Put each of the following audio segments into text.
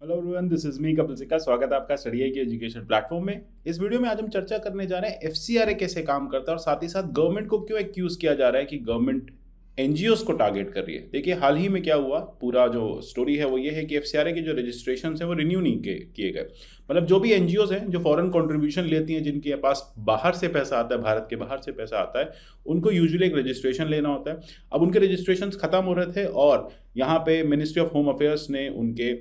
Hello everyone, this is me Kapil सिक्का। स्वागत है आपका स्टडी की एजुकेशन प्लेटफॉर्म में। इस वीडियो में आज हम चर्चा करने जा रहे हैं एफसीआरए कैसे काम करता है और साथ ही साथ गवर्नमेंट को क्यों एक्यूज किया जा रहा है कि गवर्नमेंट एनजीओस को टारगेट कर रही है। देखिए, हाल ही में क्या हुआ, पूरा जो स्टोरी है वो ये है कि एफसीआरए के जो रजिस्ट्रेशन है वो रिन्यू नहीं किए गए। मतलब जो भी एनजीओस हैं जो फॉरेन कंट्रीब्यूशन लेती हैं, जिनके पास बाहर से पैसा आता है, भारत के बाहर से पैसा आता है, उनको यूजुअली एक रजिस्ट्रेशन लेना होता है। अब उनके रजिस्ट्रेशन खत्म हो रहे थे और यहाँ पे मिनिस्ट्री ऑफ होम अफेयर्स ने उनके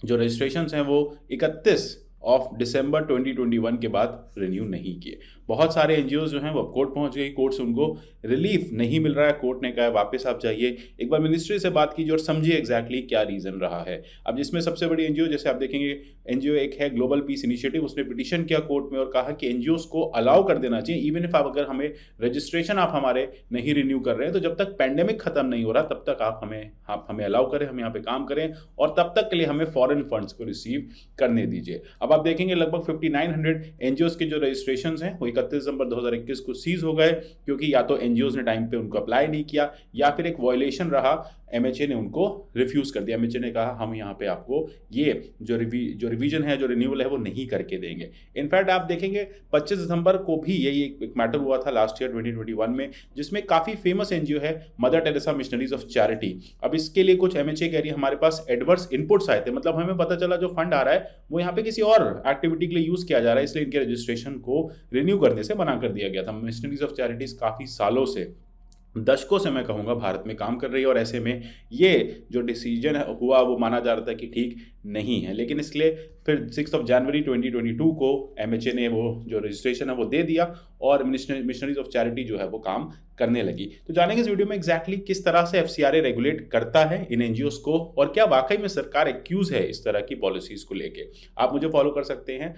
जो रजिस्ट्रेशंस हैं वो 31 ऑफ दिसंबर 2021 के बाद रिन्यू नहीं किए। बहुत सारे एनजीओज जो हैं वो कोर्ट पहुंच गई, कोर्ट से उनको रिलीफ नहीं मिल रहा है। कोर्ट ने कहा है वापस आप जाइए। एक बार मिनिस्ट्री से बात कीजिए और समझिए एग्जैक्टली क्या रीज़न रहा है। अब जिसमें सबसे बड़ी एनजीओ, जैसे आप देखेंगे, एनजीओ एक है ग्लोबल पीस इनिशिएटिव। उसने पिटीशन किया कोर्ट में और कहा कि एनजीओज को अलाउ कर देना चाहिए, इवन इफ आप अगर हमें रजिस्ट्रेशन आप हमारे नहीं रिन्यू कर रहे हैं, तो जब तक पैंडेमिक खत्म नहीं हो रहा तब तक आप हमें अलाउ करें, हम यहाँ पे काम करें और तब तक के लिए हमें फॉरेन फंड्स को रिसीव करने दीजिए। अब आप देखेंगे लगभग 5900 एनजीओज के जो रजिस्ट्रेशन हैं वो 31 दिसंबर 2021 को सीज हो गए, क्योंकि या तो एनजीओज ने टाइम पे उनको अप्लाई नहीं किया या फिर एक वायलेशन रहा, एमएचए ने उनको रिफ्यूज कर दिया। एमएचए ने कहा हम यहाँ पे आपको ये जो रिवीजन है, जो रिन्यूअल है, वो नहीं करके देंगे। इनफैक्ट आप देखेंगे 25 दिसंबर को भी यही एक मैटर हुआ था लास्ट ईयर 2021 में, जिसमें काफ़ी फेमस एनजीओ है mother Teresa missionaries of charity. अब इसके लिए कुछ एमएचए कह रही है हमारे पास एडवर्स इनपुट्स आए थे, मतलब हमें पता चला जो फंड आ रहा है वो यहाँ पे किसी और एक्टिविटी के लिए यूज़ किया जा रहा है, इसलिए इनके रजिस्ट्रेशन को रिन्यू करने से मना कर दिया गया था। मिशनरीज ऑफ चैरिटीज़ काफ़ी सालों से, दशकों से मैं कहूँगा, भारत में काम कर रही है और ऐसे में ये जो डिसीजन हुआ वो माना जा रहा था कि ठीक नहीं है। लेकिन इसलिए फिर 6 जनवरी 2022 को एमएचए ने वो जो रजिस्ट्रेशन है वो दे दिया और मिशनरीज ऑफ चैरिटी जो है वो काम करने लगी। तो जानेंगे इस वीडियो में एग्जैक्टली किस तरह से एफसीआरए रेगुलेट करता है इन एनजीओस को और क्या वाकई में सरकार एक्यूज है इस तरह की पॉलिसीज को लेके। आप मुझे फॉलो कर सकते हैं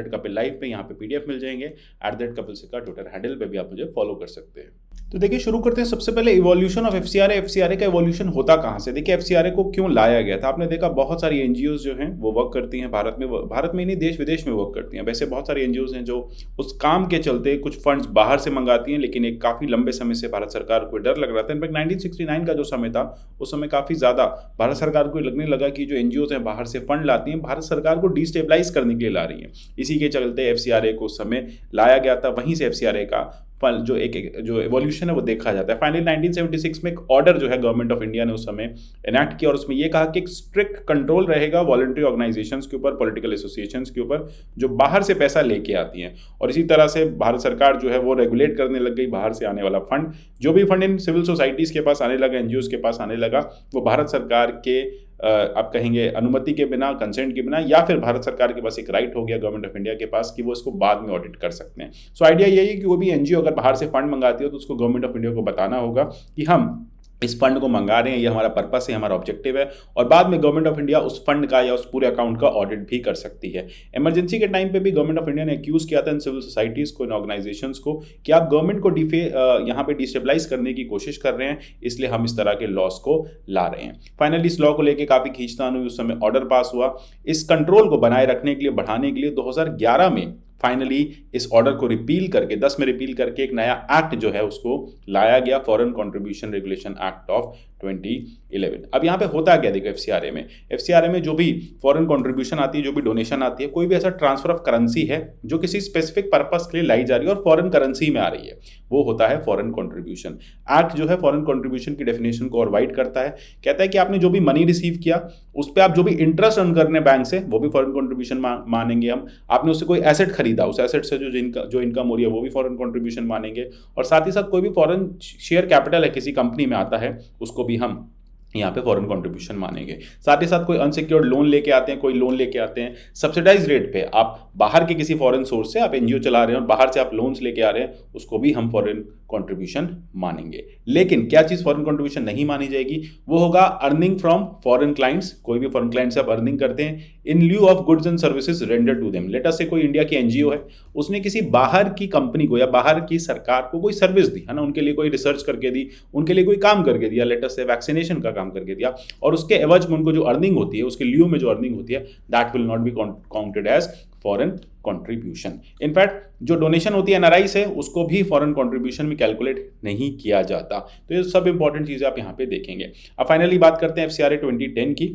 @कपिल लाइव पे, यहाँ पे पीडीएफ मिल जाएंगे। @कपिल सिक्का ट्विटर हैंडल पे भी आप मुझे फॉलो कर सकते हैं। तो देखिए, शुरू करते हैं सबसे पहले इवोल्यूशन ऑफ एफसीआरए। एफसीआरए का इवोल्यूशन होता कहाँ से? देखिए, एफसीआरए को क्यों लाया गया था। आपने देखा बहुत सारी एनजीओज जो हैं वो वर्क करती हैं भारत में ही नहीं, देश विदेश में वर्क करती हैं। वैसे बहुत सारी एनजीओज हैं जो उस काम के चलते कुछ फंड्स बाहर से मंगाती हैं, लेकिन एक काफ़ी लंबे समय से भारत सरकार को डर लग रहा था। इनफैक्ट 1969 का जो समय था उस समय काफ़ी ज़्यादा भारत सरकार को लगने लगा कि जो एनजीओज हैं बाहर से फंड लाती हैं, भारत सरकार को डिस्टेबलाइज करने के लिए ला रही हैं। इसी के चलते एफसीआरए को उस समय लाया गया था। वहीं से एफसीआरए का जो एवोल्यूशन है वो देखा जाता है। फाइनली 1976 में एक ऑर्डर जो है गवर्नमेंट ऑफ इंडिया ने उस समय एनैक्ट किया और उसमें ये कहा कि एक स्ट्रिक्ट कंट्रोल रहेगा वॉलंटरी ऑर्गेनाइजेशंस के ऊपर, पॉलिटिकल एसोसिएशंस के ऊपर, जो बाहर से पैसा लेके आती हैं। और इसी तरह से भारत सरकार जो है वो रेगुलेट करने लग गई बाहर से आने वाला फंड। जो भी फंड इन सिविल सोसाइटीज़ के पास आने लगा, एनजीओज के पास आने लगा, वो भारत सरकार के आप कहेंगे अनुमति के बिना, कंसेंट के बिना, या फिर भारत सरकार के पास एक राइट हो गया गवर्नमेंट ऑफ इंडिया के पास कि वो इसको बाद में ऑडिट कर सकते हैं। सो आइडिया यही है कि वो भी एनजीओ अगर बाहर से फंड मंगाती हो तो उसको गवर्नमेंट ऑफ इंडिया को बताना होगा कि हम इस फंड को मंगा रहे हैं, ये हमारा पर्पस है, हमारा ऑब्जेक्टिव है, और बाद में गवर्नमेंट ऑफ इंडिया उस फंड का या उस पूरे अकाउंट का ऑडिट भी कर सकती है। इमरजेंसी के टाइम पे भी गवर्नमेंट ऑफ इंडिया ने एक्यूज किया था इन सिविल सोसाइटीज़ को, इन ऑर्गेनाइजेशंस को, कि आप गवर्नमेंट को यहाँ पे डिस्टेबलाइज करने की कोशिश कर रहे हैं, इसलिए हम इस तरह के लॉस को ला रहे हैं। फाइनली इस लॉ को लेकर काफ़ी खींचतान हुई, उस समय ऑर्डर पास हुआ। इस कंट्रोल को बनाए रखने के लिए, बढ़ाने के लिए 2011 में फाइनली इस ऑर्डर को रिपील करके, 10 में रिपील करके एक नया एक्ट जो है उसको लाया गया, foreign contribution regulation act of 2011। अब यहाँ पे होता क्या, देखो, एफसीआरए में जो भी फॉरेन कंट्रीब्यूशन आती है, जो भी डोनेशन आती है, कोई भी ऐसा ट्रांसफर ऑफ करेंसी है जो किसी स्पेसिफिक पर्पस के लिए लाई जा रही है और फॉरेन करेंसी में आ रही है, वो होता है फॉरेन कंट्रीब्यूशन एक्ट। जो है फॉरेन कंट्रीब्यूशन की डेफिनेशन को और वाइड करता है। कहता है कि आपने जो भी मनी रिसीव किया उस पर आप जो भी इंटरेस्ट अर्न करने बैंक से, वो भी फॉरेन कंट्रीब्यूशन मानेंगे हम। आपने उससे कोई एसेट खरीदा, उस एसेट से जो इनकम हो रही है वो भी फॉरेन कंट्रीब्यूशन मानेंगे। और साथ ही साथ कोई भी फॉरेन शेयर कैपिटल है किसी कंपनी में आता है, उसको भी हम यहाँ पे फॉरेन कंट्रीब्यूशन मानेंगे। साथ ही साथ कोई अनसिक्योर्ड लोन लेके आते हैं, कोई लोन लेके आते हैं सब्सिडाइज रेट पे, आप बाहर के किसी फॉरेन सोर्स से आप एनजीओ चला रहे हैं और बाहर से आप लोन्स लेके आ रहे हैं, उसको भी हम फॉरेन कंट्रीब्यूशन मानेंगे। लेकिन क्या चीज़ फॉरेन कंट्रीब्यूशन नहीं मानी जाएगी, वो होगा अर्निंग फ्रॉम फॉरेन क्लाइंट्स। कोई भी फॉरेन क्लाइंट से आप अर्निंग करते हैं in lieu of goods and services render to them. Let us say कोई इंडिया की एनजीओ है, उसने किसी बाहर की कंपनी को या बाहर की सरकार को कोई सर्विस दी है ना, उनके लिए कोई रिसर्च करके दी, उनके लिए कोई काम करके दिया, लेट अस से वैक्सीनेशन का काम करके दिया, और उसके एवज में उनको जो अर्निंग होती है, उसके ल्यू में जो अर्निंग होती है, that will not be counted as foreign contribution. In fact जो डोनेशन होती है एनआरआई से, उसको भी फॉरेन कंट्रीब्यूशन में कैलकुलेट नहीं किया जाता। तो ये सब इंपॉर्टेंट चीज़ें आप यहाँ पे देखेंगे। अब फाइनली बात करते हैं एफसीआरए 2010 की।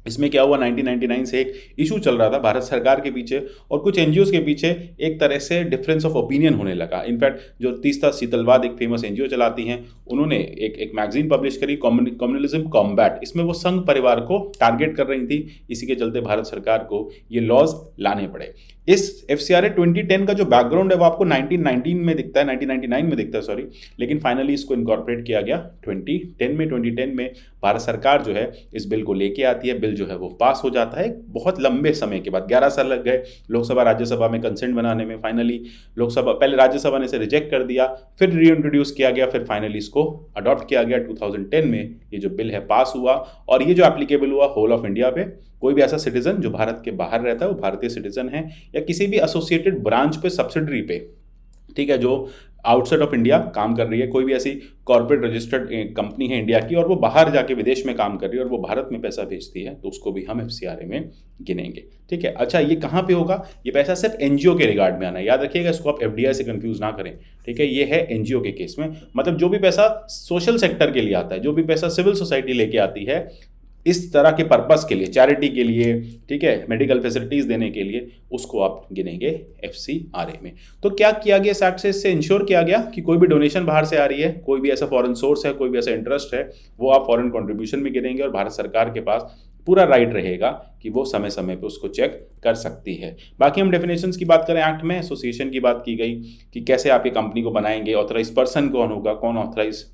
इसमें क्या हुआ, 1999 से एक इशू चल रहा था भारत सरकार के पीछे और कुछ एनजीओ के पीछे एक तरह से डिफरेंस ऑफ ओपिनियन होने लगा। इनफैक्ट जो तीस्ता शीतलवाद एक फेमस एनजीओ चलाती हैं, उन्होंने एक मैगजीन पब्लिश करी, कम्युनलिज्म कॉम्बैट। इसमें वो संघ परिवार को टारगेट कर रही थी। इसी के चलते भारत सरकार को ये लॉज लाने पड़े। इस FCRA 2010 का जो बैकग्राउंड है वो आपको 1919 में दिखता है, 1999 में दिखता है सॉरी, लेकिन फाइनली इसको इनकॉर्पोरेट किया गया 2010 में। 2010 में भारत सरकार जो है इस बिल को लेके आती है, बिल जो है वो पास हो जाता है बहुत लंबे समय के बाद। 11 साल लग गए लोकसभा राज्यसभा में कंसेंट बनाने में। फाइनली लोकसभा, पहले राज्यसभा ने इसे रिजेक्ट कर दिया, फिर रीइंट्रोड्यूस किया गया, फिर फाइनली इसको अडॉप्ट किया गया 2010 में। ये जो बिल है पास हुआ और ये जो एप्लीकेबल हुआ होल ऑफ इंडिया पे। कोई भी ऐसा सिटीजन जो भारत के बाहर रहता है, वो भारतीय सिटीजन है, या किसी भी एसोसिएटेड ब्रांच पे, सब्सिडरी पे, ठीक है, जो आउटसाइड ऑफ इंडिया काम कर रही है, कोई भी ऐसी कॉर्पोरेट रजिस्टर्ड कंपनी है इंडिया की और वो बाहर जाके विदेश में काम कर रही है और वो भारत में पैसा भेजती है, तो उसको भी हम FCRA में गिनेंगे। ठीक है, अच्छा ये कहाँ पे होगा? ये पैसा सिर्फ एनजीओ के रिगार्ड में आना है, याद रखिएगा, इसको आप FDI से कंफ्यूज ना करें। ठीक है, ये है एनजीओ के केस में, मतलब जो भी पैसा सोशल सेक्टर के लिए आता है, जो भी पैसा सिविल सोसाइटी लेके आती है इस तरह के पर्पस के लिए, चैरिटी के लिए, ठीक है, मेडिकल फैसिलिटीज देने के लिए, उसको आप गिनेंगे FCRA में। तो क्या किया गया इस एक्ट से? इससे इंश्योर किया गया कि कोई भी डोनेशन बाहर से आ रही है, कोई भी ऐसा फॉरेन सोर्स है, कोई भी ऐसा इंटरेस्ट है, वो आप फॉरेन कंट्रीब्यूशन में गिनेंगे और भारत सरकार के पास पूरा राइट रहेगा कि वो समय समय पे उसको चेक कर सकती है। बाकी हम डेफिनेशंस की बात करें, एक्ट में एसोसिएशन की बात की गई कि कैसे आप ये कंपनी को बनाएंगे, ऑथराइज पर्सन कौन होगा, कौन ऑथराइज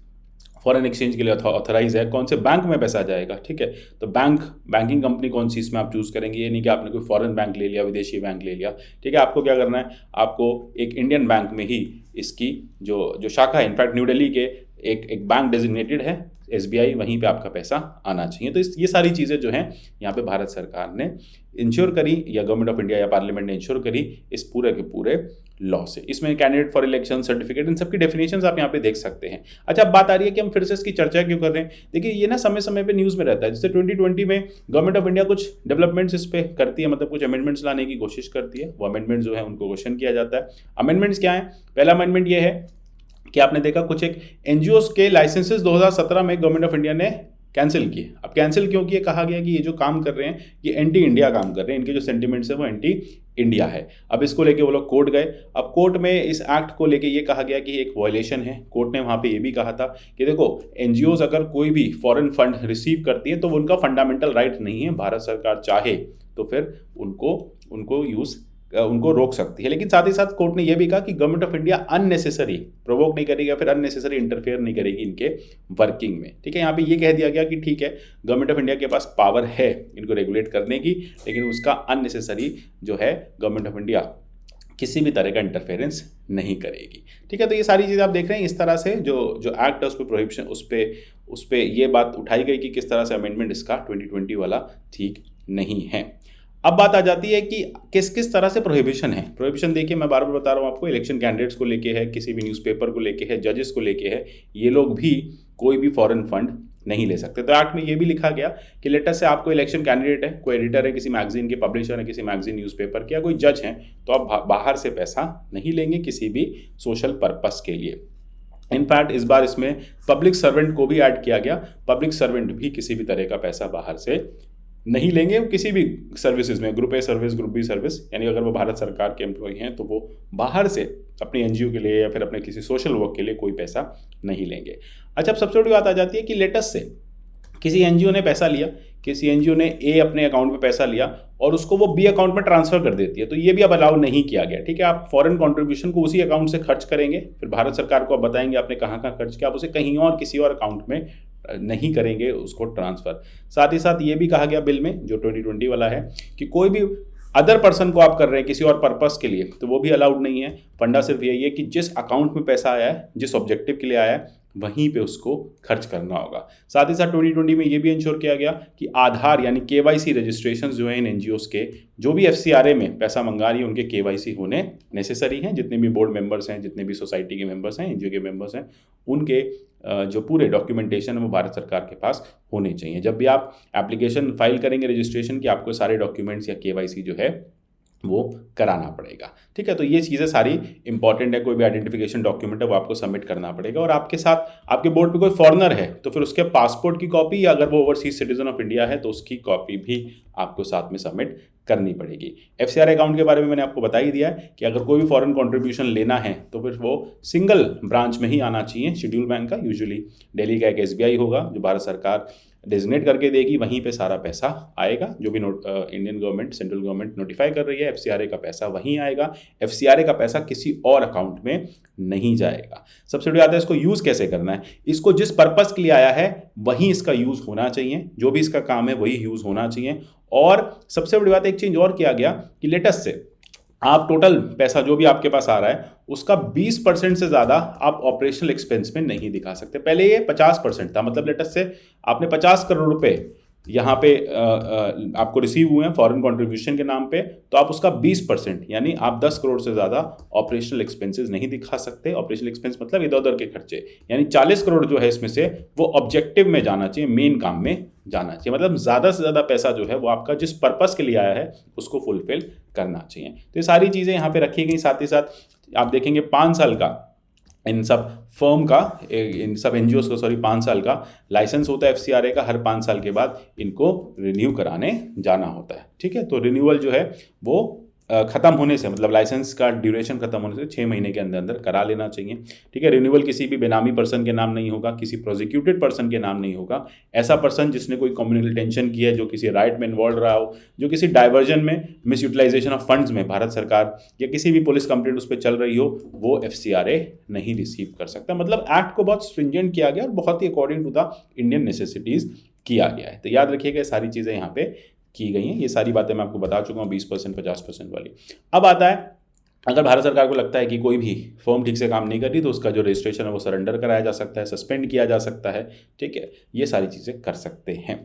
फॉरेन एक्सचेंज के लिए ऑथराइज है, कौन से बैंक में पैसा जाएगा। ठीक है, तो बैंकिंग कंपनी कौन सी इसमें आप चूज़ करेंगे। ये नहीं कि आपने कोई फॉरेन बैंक ले लिया, विदेशी बैंक ले लिया। ठीक है, आपको क्या करना है, आपको एक इंडियन बैंक में ही इसकी जो शाखा है, इनफैक्ट न्यू दिल्ली के एक बैंक डेजिग्नेटेड है SBI, वहीं पे आपका पैसा आना चाहिए। तो ये सारी चीज़ें जो हैं यहाँ पे भारत सरकार ने इंश्योर करी, या गवर्नमेंट ऑफ इंडिया या पार्लियामेंट ने इंश्योर करी इस पूरे के पूरे लॉ से। इसमें कैंडिडेट फॉर इलेक्शन सर्टिफिकेट, इन सबकी डेफिनेशंस आप यहाँ पे देख सकते हैं। अच्छा, अब बात आ रही है कि हम फिर से इसकी चर्चा क्यों कर रहे हैं। देखिए, ये ना समय समय पे न्यूज़ में रहता है। जैसे 2020 में गवर्नमेंट ऑफ इंडिया कुछ डेवलपमेंट्स इस पे करती है, मतलब कुछ अमेंडमेंट्स लाने की कोशिश करती है। वो अमेंडमेंट्स जो है उनको क्वेश्चन किया जाता है। अमेंडमेंट्स क्या है? पहला अमेंडमेंट ये है कि आपने देखा कुछ एक एनजीओ के लाइसेंसेस 2017 में गवर्नमेंट ऑफ इंडिया ने कैंसिल किए। अब कैंसिल क्यों किए? कहा गया कि ये जो काम कर रहे हैं ये एंटी इंडिया काम कर रहे हैं, इनके जो सेंटिमेंट्स है वो एंटी इंडिया है। अब इसको लेके वो लोग कोर्ट गए। अब कोर्ट में इस एक्ट को लेके ये कहा गया कि एक वायलेशन है। कोर्ट ने वहाँ पे ये भी कहा था कि देखो, एनजीओज अगर कोई भी फॉरेन फंड रिसीव करती है तो उनका फंडामेंटल राइट नहीं है, भारत सरकार चाहे तो फिर उनको रोक सकती है। लेकिन साथ ही साथ कोर्ट ने यह भी कहा कि government of India unnecessary provoke नहीं करेगी, फिर अननेसेसरी इंटरफेयर नहीं करेगी इनके वर्किंग में। ठीक है, यहाँ पे ये कह दिया गया कि ठीक है, गवर्नमेंट ऑफ इंडिया के पास पावर है इनको रेगुलेट करने की, लेकिन उसका अननेसेसरी जो है गवर्नमेंट ऑफ इंडिया किसी भी तरह का इंटरफेरेंस नहीं करेगी। ठीक है, तो ये सारी चीज़ें आप देख रहे हैं। इस तरह से जो एक्ट है उस पर प्रोहिबिशन, उस पर ये बात उठाई गई कि किस तरह से अमेंडमेंट इसका 2020 वाला ठीक नहीं है। अब बात आ जाती है कि किस किस तरह से प्रोहिबिशन है। प्रोहिबिशन देखिए, मैं बार बार बता रहा हूँ आपको, इलेक्शन कैंडिडेट्स को लेके है, किसी भी न्यूज़पेपर को लेके है, जजेस को लेके है, ये लोग भी कोई भी फॉरेन फंड नहीं ले सकते। तो एक्ट में ये भी लिखा गया कि लेटर से आपको इलेक्शन कैंडिडेट है, कोई एडिटर है किसी मैगजीन के, पब्लिशर है किसी मैगजीन न्यूज़पेपर के, या कोई जज हैं, तो आप बाहर से पैसा नहीं लेंगे किसी भी सोशल पर्पस के लिए। इनफैक्ट इस बार इसमें पब्लिक सर्वेंट को भी ऐड किया गया। पब्लिक सर्वेंट भी किसी भी तरह का पैसा बाहर से नहीं लेंगे किसी भी सर्विसेज में, group B service, group B service, यानी अगर वो भारत सरकार के एम्प्लॉय हैं तो वो बाहर से अपनी एनजीओ के लिए या फिर अपने किसी सोशल वर्क के लिए कोई पैसा नहीं लेंगे। अच्छा, अब सबसे बड़ी बात आ जाती है कि लेटेस्ट से किसी एनजीओ ने पैसा लिया, किसी एनजीओ ने ए अपने अकाउंट में पैसा लिया और उसको वो बी अकाउंट में ट्रांसफर कर देती है, तो ये भी अब अलाउ नहीं किया गया। ठीक है, आप फॉरेन कंट्रीब्यूशन को उसी अकाउंट से खर्च करेंगे, फिर भारत सरकार को आप बताएंगे आपने कहाँ कहाँ खर्च किया, आप उसे कहीं और किसी और अकाउंट में नहीं करेंगे उसको ट्रांसफर। साथ ही साथ ये भी कहा गया बिल में जो 2020 वाला है कि कोई भी अदर पर्सन को आप कर रहे हैं किसी और पर्पस के लिए, तो वो भी अलाउड नहीं है। फंडा सिर्फ यही है कि जिस अकाउंट में पैसा आया है, जिस ऑब्जेक्टिव के लिए आया है, वहीं पे उसको खर्च करना होगा। साथ ही साथ 2020 में ये भी इंश्योर किया गया कि आधार यानी KYC रजिस्ट्रेशन जो है इन एनजीओस के, जो भी FCRA में पैसा मंगा रही है उनके KYC होने नेसेसरी हैं। जितने भी बोर्ड मेंबर्स हैं, जितने भी सोसाइटी के मेंबर्स हैं, एनजीओ के मेंबर्स हैं, उनके जो पूरे डॉक्यूमेंटेशन है वो भारत सरकार के पास होने चाहिए। जब भी आप एप्लीकेशन फाइल करेंगे रजिस्ट्रेशन की, आपको सारे डॉक्यूमेंट्स या KYC जो है वो कराना पड़ेगा। ठीक है, तो ये चीज़ें सारी इंपॉर्टेंट है। कोई भी आइडेंटिफिकेशन डॉक्यूमेंट है वो आपको सबमिट करना पड़ेगा, और आपके साथ आपके बोर्ड पे कोई फॉरेनर है तो फिर उसके पासपोर्ट की कॉपी, या अगर वो ओवरसीज सिटीजन ऑफ इंडिया है तो उसकी कॉपी भी आपको साथ में सबमिट करनी पड़ेगी। एफसीआरए अकाउंट के बारे में मैंने आपको बता ही दिया है कि अगर कोई भी फॉरेन कंट्रीब्यूशन लेना है तो फिर वो सिंगल ब्रांच में ही आना चाहिए शेड्यूल बैंक का। यूजुअली दिल्ली का एक एसबीआई होगा जो भारत सरकार डेजिग्नेट करके देगी, वहीं पे सारा पैसा आएगा। जो भी Indian government, central government notify कर रही है, एफसीआरए का पैसा वहीं आएगा। एफसीआरए का पैसा किसी और अकाउंट में नहीं जाएगा। सबसे बड़ी बात है इसको यूज़ कैसे करना है। इसको जिस पर्पज़ के लिए आया है वहीं इसका यूज़ होना चाहिए, जो भी इसका काम है वही यूज़ होना चाहिए। और सबसे बड़ी बात, एक चेंज और किया गया कि लेटेस्ट से आप टोटल पैसा जो भी आपके पास आ रहा है उसका 20% से ज़्यादा आप ऑपरेशनल एक्सपेंस में नहीं दिखा सकते। पहले ये 50% था, मतलब लेटेस्ट से आपने 50 करोड़ रुपए यहाँ पे आपको रिसीव हुए हैं फॉरेन कंट्रीब्यूशन के नाम पे, तो आप उसका 20% यानी आप 10 करोड़ से ज़्यादा ऑपरेशनल एक्सपेंसेस नहीं दिखा सकते। ऑपरेशनल एक्सपेंस मतलब इधर उधर के खर्चे, यानी 40 करोड़ जो है इसमें से वो ऑब्जेक्टिव में जाना चाहिए, मेन काम में जाना चाहिए। मतलब ज़्यादा से ज़्यादा पैसा जो है वो आपका जिस पर्पज़ के लिए आया है उसको फुलफिल करना चाहिए। तो ये सारी चीज़ें यहाँ पे रखी गई। साथ ही साथ आप देखेंगे 5 साल का इन सब फर्म का, इन सब एनजीओस को 5 साल का लाइसेंस होता है एफसीआरए का। हर 5 साल के बाद इनको रिन्यू कराने जाना होता है। ठीक है, तो रिन्यूअल जो है वो ख़त्म होने से, मतलब लाइसेंस का ड्यूरेशन खत्म होने से 6 महीने के अंदर अंदर करा लेना चाहिए। ठीक है, रिन्यूअल किसी भी बेनामी पर्सन के नाम नहीं होगा, किसी प्रोसिक्यूटेड पर्सन के नाम नहीं होगा। ऐसा पर्सन जिसने कोई कम्युनल टेंशन की है, जो किसी राइट में इन्वॉल्व रहा हो, जो किसी डाइवर्जन में, मिस यूटिलाइजेशन ऑफ फंड्स में भारत सरकार या किसी भी पुलिस कंप्लेंट उस पर चल रही हो, वो एफसीआरए नहीं रिसीव कर सकता। मतलब एक्ट को बहुत स्ट्रिंजेंट किया गया और बहुत ही according to the Indian necessities किया गया है। तो याद रखिएगा सारी चीज़ें यहाँ पे की गई हैं। ये सारी बातें मैं आपको बता चुका हूँ 20% 50% वाली। अब आता है, अगर भारत सरकार को लगता है कि कोई भी फर्म ठीक से काम नहीं कर रही तो उसका जो रजिस्ट्रेशन है वो सरेंडर कराया जा सकता है, सस्पेंड किया जा सकता है। ठीक है, ये सारी चीज़ें कर सकते हैं।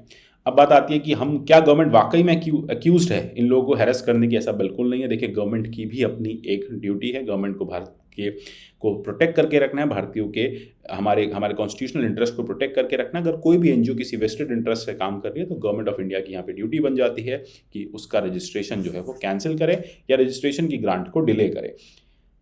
अब बात आती है कि हम क्या गवर्नमेंट वाकई में अक्यूज्ड है इन लोगों को हैरेस करने की? ऐसा बिल्कुल नहीं है। देखिए, गवर्नमेंट की भी अपनी एक ड्यूटी है। गवर्नमेंट को भारत के को प्रोटेक्ट करके रखना है, भारतीयों के हमारे कॉन्स्टिट्यूशनल इंटरेस्ट को प्रोटेक्ट करके रखना। अगर कोई भी एनजीओ किसी वेस्टेड इंटरेस्ट से काम कर रही है तो गवर्नमेंट ऑफ इंडिया की यहाँ पे ड्यूटी बन जाती है कि उसका रजिस्ट्रेशन जो है वो कैंसिल करे या रजिस्ट्रेशन की ग्रांट को डिले करे।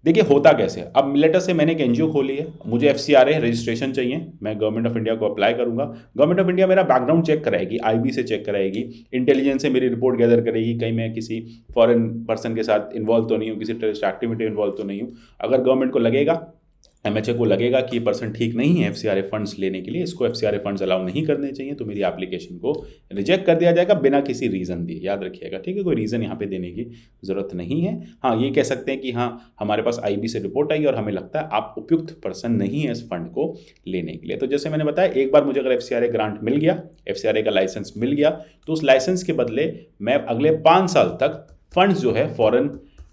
देखिए होता कैसे, अब लेटर से मैंने एक एनजीओ खोली है, मुझे एफसीआरए रजिस्ट्रेशन चाहिए, मैं गवर्नमेंट ऑफ इंडिया को अप्लाई करूंगा। गवर्नमेंट ऑफ इंडिया मेरा बैकग्राउंड चेक कराएगी, आईबी से चेक कराएगी, इंटेलिजेंस से मेरी रिपोर्ट गैदर करेगी, कहीं मैं किसी फॉरेन पर्सन के साथ इन्वॉल्व तो नहीं हूँ, किसी टेररिस्ट एक्टिविटी इन्वॉल्व तो नहीं हूँ। अगर गवर्नमेंट को लगेगा, एमएचए को लगेगा कि ये पर्सन ठीक नहीं है एफसीआरए फंड्स लेने के लिए, इसको एफसीआरए फंड्स अलाउ नहीं करने चाहिए, तो मेरी एप्लीकेशन को रिजेक्ट कर दिया जाएगा बिना किसी रीज़न दिए। याद रखिएगा, ठीक है, कोई रीज़न यहाँ पे देने की ज़रूरत नहीं है। हाँ, ये कह सकते हैं कि हाँ हमारे पास आईबी से रिपोर्ट आई और हमें लगता है आप उपयुक्त पर्सन नहीं है इस फंड को लेने के लिए। तो जैसे मैंने बताया, एक बार मुझे अगर एफसीआरए ग्रांट मिल गया, एफसीआरए का लाइसेंस मिल गया, तो उस लाइसेंस के बदले मैं अगले 5 साल तक फंड्स जो है फॉरेन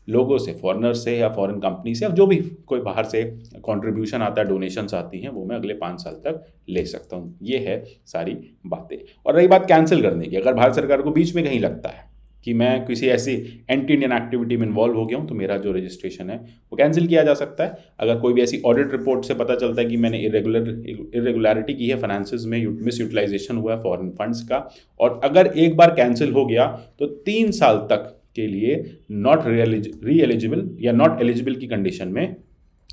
लोगों से, फॉरेनर से या फॉरेन कंपनी से, अब जो भी कोई बाहर से कंट्रीब्यूशन आता है, डोनेशंस आती हैं, वो मैं अगले 5 साल तक ले सकता हूँ। ये है सारी बातें। और रही बात कैंसिल करने की, अगर भारत सरकार को बीच में कहीं लगता है कि मैं किसी ऐसी एंटी इंडियन एक्टिविटी में इन्वॉल्व हो गया हूँ तो मेरा जो रजिस्ट्रेशन है वो कैंसिल किया जा सकता है। अगर कोई भी ऐसी ऑडिट रिपोर्ट से पता चलता है कि मैंने इरेगुलरिटी की है, फाइनेंसेस में मिस यूटिलाइजेशन हुआ है फॉरेन फंड्स का, और अगर एक बार कैंसिल हो गया तो 3 साल तक के लिए नॉट री एलिजिबल या नॉट एलिजिबल की कंडीशन में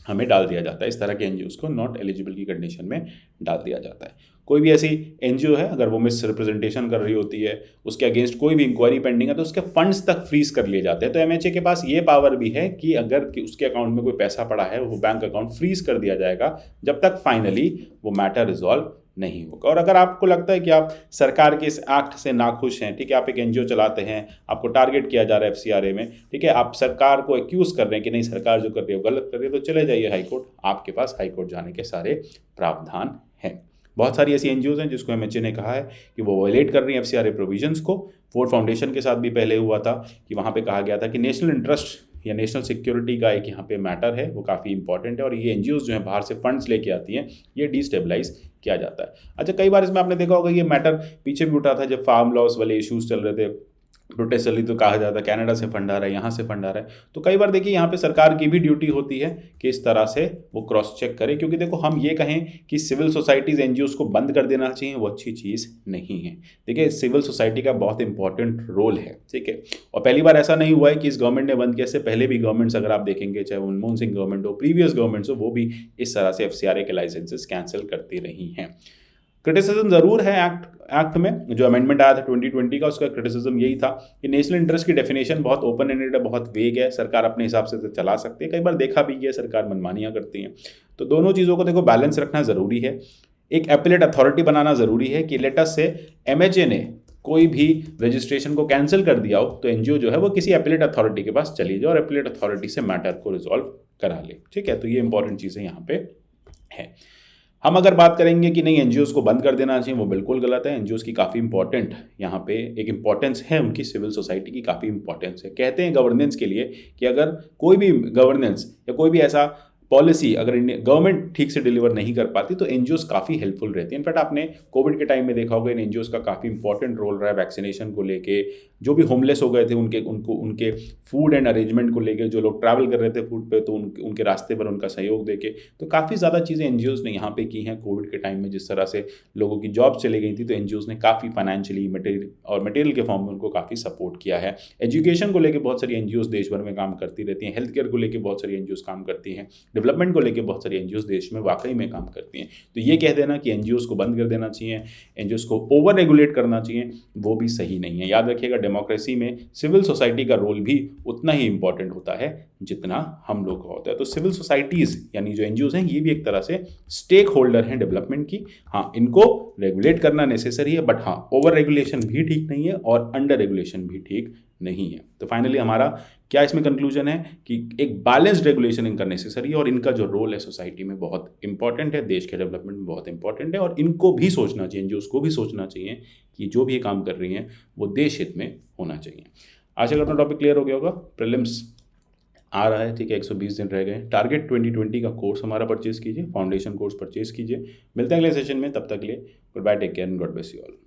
हमें डाल दिया जाता है। इस तरह के एनजीओ को नॉट एलिजिबल की कंडीशन में डाल दिया जाता है। कोई भी ऐसी एनजीओ है अगर वो मिस रिप्रेजेंटेशन कर रही होती है, उसके अगेंस्ट कोई भी इंक्वायरी पेंडिंग है, तो उसके फंड्स तक फ्रीज कर लिए जाते हैं। तो एमएचए के पास ये पावर भी है कि अगर उसके अकाउंट में कोई पैसा पड़ा है वो बैंक अकाउंट फ्रीज कर दिया जाएगा जब तक फाइनली वो मैटर रिजॉल्व नहीं होगा। और अगर आपको लगता है कि आप सरकार के इस एक्ट से नाखुश हैं, ठीक है, आप एक एनजीओ चलाते हैं, आपको टारगेट किया जा रहा है एफसीआरए में, ठीक है, आप सरकार को एक्यूज कर रहे हैं कि नहीं सरकार जो कर रही है वो गलत कर रही है, तो चले जाइए हाईकोर्ट, आपके पास हाईकोर्ट जाने के सारे प्रावधान हैं। बहुत सारी ऐसी एनजीओज हैं जिसको एमएचए ने कहा है कि वो वायलेट कर रही हैं एफसीआरए प्रोविजंस को। फोर्ड फाउंडेशन के साथ भी पहले हुआ था कि वहाँ पे कहा गया था कि नेशनल इंटरेस्ट या नेशनल सिक्योरिटी का एक यहाँ पे मैटर है, वो काफ़ी इंपॉर्टेंट है, और ये एनजीओज जो हैं बाहर से फंड्स लेके आती हैं, ये डिस्टेबलाइज किया जाता है। अच्छा, कई बार इसमें आपने देखा होगा ये मैटर पीछे भी उठा था जब फार्म लॉस वाले इश्यूज चल रहे थे, प्रोटेस्ट चली तो कहा जाता है कनाडा से फंड आ रहा है, यहाँ से फंड आ रहा है। तो कई बार देखिए यहाँ पे सरकार की भी ड्यूटी होती है कि इस तरह से वो क्रॉस चेक करे, क्योंकि देखो हम ये कहें कि सिविल सोसाइटीज़ एनजीओज को बंद कर देना चाहिए, वो अच्छी चीज़ नहीं है। देखिए सिविल सोसाइटी का बहुत इंपॉर्टेंट रोल है, ठीक है। और पहली बार ऐसा नहीं हुआ है कि इस गवर्नमेंट ने बंद किया, इससे पहले भी गवर्नमेंट्स अगर आप देखेंगे, चाहे मनमोहन सिंह गवर्नमेंट हो, प्रीवियस गवर्नमेंट्स हो, वो भी इस तरह से FCRA के लाइसेंसेस कैंसिल करती रही हैं। क्रिटिसिज्म ज़रूर है एक्ट में, जो अमेंडमेंट आया था 2020 का, उसका क्रिटिसिज्म यही था कि नेशनल इंटरेस्ट की डेफिनेशन बहुत ओपन एंडेड है, बहुत वेग है, सरकार अपने हिसाब से तो चला सकती है। कई बार देखा भी है सरकार मनमानियाँ करती हैं। तो दोनों चीज़ों को देखो बैलेंस रखना ज़रूरी है। एक एपेलेट अथॉरिटी बनाना ज़रूरी है कि लेटस से MHA ने कोई भी रजिस्ट्रेशन को कैंसिल कर दिया हो तो NGO जो है वो किसी एपेलेट अथॉरिटी के पास चली जाए और एपेलेट अथॉरिटी से मैटर को रिजॉल्व करा ले, ठीक है। तो ये इंपॉर्टेंट चीज़ें यहाँ पे है। हम अगर बात करेंगे कि नहीं NGOs को बंद कर देना चाहिए, वो बिल्कुल गलत है। NGOs की काफ़ी इंपॉर्टेंट यहाँ पे एक इंपॉर्टेंस है, उनकी सिविल सोसाइटी की काफ़ी इंपॉर्टेंस है। कहते हैं गवर्नेंस के लिए कि अगर कोई भी गवर्नेंस या कोई भी ऐसा पॉलिसी अगर गवर्नमेंट ठीक से डिलीवर नहीं कर पाती तो NGOs काफ़ी हेल्पफुल रहती है। इनफैक्ट आपने कोविड के टाइम में देखा होगा इन NGOs का काफ़ी इंपॉर्टेंट रोल रहा है वैक्सीनेशन को लेके, जो भी होमलेस हो गए थे उनके फूड एंड अरेंजमेंट को लेके, जो लोग ट्रैवल कर रहे थे फूड पे तो उनके रास्ते पर उनका सहयोग देके, तो काफ़ी ज़्यादा चीज़ें NGOs ने यहाँ पे की हैं। कोविड के टाइम में जिस तरह से लोगों की जॉब चली गई थी तो NGOs ने काफ़ी फाइनेंशियली मटेरियल के फॉर्म में उनको काफ़ी सपोर्ट किया है। एजुकेशन को लेकर बहुत सारी NGOs देश भर में काम करती रहती हैं, हेल्थ केयर को लेकर बहुत सारी NGOs काम करती हैं, डेवलपमेंट को लेकर बहुत सारी NGOs देश में वाकई में काम करती हैं। तो ये कह देना कि NGOs को बंद कर देना चाहिए, NGOs को ओवर रेगुलेट करना चाहिए, वो भी सही नहीं है। याद रखिएगा डेमोक्रेसी में सिविल सोसाइटी का रोल भी उतना ही इंपॉर्टेंट होता है जितना हम लोग का होता है। तो सिविल सोसाइटीज़ यानी जो NGOs हैं ये भी एक तरह से स्टेक होल्डर हैं डेवलपमेंट की। हाँ, इनको रेगुलेट करना नेसेसरी है, बट हाँ ओवर रेगुलेशन भी ठीक नहीं है और अंडर रेगुलेशन भी ठीक नहीं है। तो फाइनली हमारा क्या इसमें कंक्लूजन है कि एक बैलेंस्ड रेगुलेशन इनका नेसेसरी है और इनका जो रोल है सोसाइटी में बहुत इंपॉर्टेंट है, देश के डेवलपमेंट में बहुत इंपॉर्टेंट है और इनको भी सोचना चाहिए, NGOs को भी सोचना चाहिए कि जो भी ये काम कर रही हैं वो देश हित में होना चाहिए। आशा करता हूं टॉपिक क्लियर हो गया होगा। प्रीलिम्स आ रहा है, ठीक है, 120 दिन रह गए। टारगेट 2020 का कोर्स हमारा परचेज कीजिए, फाउंडेशन कोर्स परचेज कीजिए। मिलते हैं अगले सेशन में, तब तक के लिए goodbye, take care and God bless you all.